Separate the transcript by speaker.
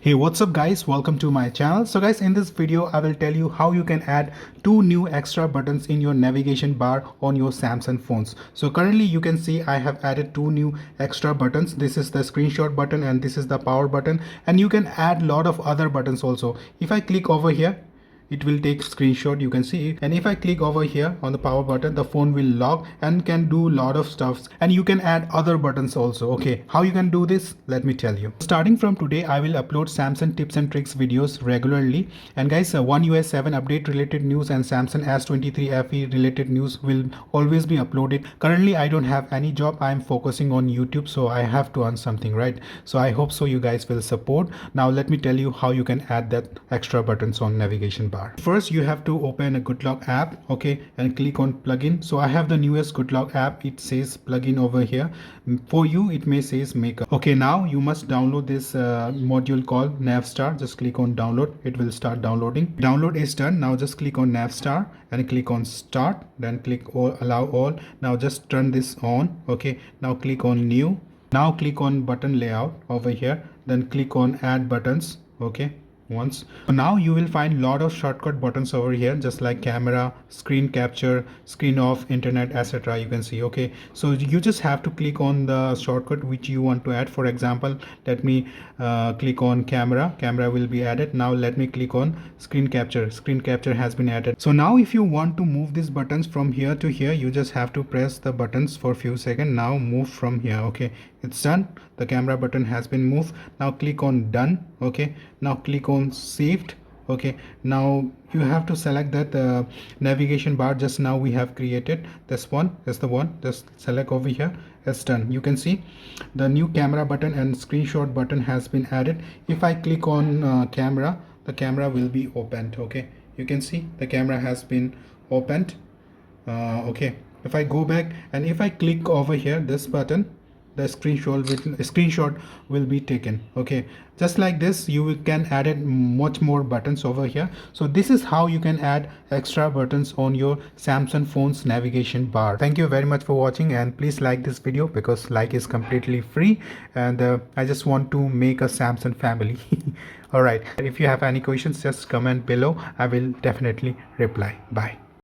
Speaker 1: Hey, what's up guys, welcome to my channel. So guys, in this video I will tell you how you can add two new extra buttons in your navigation bar on your Samsung phones. So currently you can see I have added two new extra buttons. This is the screenshot button and this is the power button, and you can add a lot of other buttons also. If I click over here, it will take screenshot, you can see it. And if I click over here on the power button, the phone will lock and can do a lot of stuff, and you can add other buttons also. Okay, how you can do this, let me tell you. Starting from today I will upload Samsung tips and tricks videos regularly. And guys, One UI 7 update related news and Samsung S23 FE related news will always be uploaded. Currently I don't have any job, I am focusing on YouTube, so I have to earn something, right? So I hope so you guys will support. Now let me tell you how you can add that extra buttons on navigation bar. First you have to open a GoodLock app, okay, and click on plugin. So I have the newest GoodLock app, it says plugin over here. For you it may says maker. Okay, now you must download this module called Navstar. Just click on download, it will start downloading. Download is done. Now just click on Navstar and click on start, then click all, allow all. Now just turn this on. Okay, now click on new. Now click on button layout over here, then click on add buttons. Okay, once. So now you will find lot of shortcut buttons over here, just like camera, screen capture, screen off, internet, etc. You can see. Okay, so you just have to click on the shortcut which you want to add. For example, let me click on camera will be added. Now let me click on screen capture has been added. So now if you want to move these buttons from here to here, you just have to press the buttons for a few seconds. Now move from here. Okay, it's done. The camera button has been moved. Now click on done. Okay, now click on saved. Okay, now you have to select that navigation bar just now we have created. This one is the one, just select over here. It's done. You can see the new camera button and screenshot button has been added. If I click on camera, the camera will be opened. Okay, you can see the camera has been opened. Okay, if I go back and if I click over here this button, the screenshot will be taken. Okay, just like this you can add it much more buttons over here. So this is how you can add extra buttons on your Samsung phone's navigation bar. Thank you very much for watching, and please like this video because like is completely free, and I just want to make a Samsung family. All right, if you have any questions just comment below, I will definitely reply. Bye.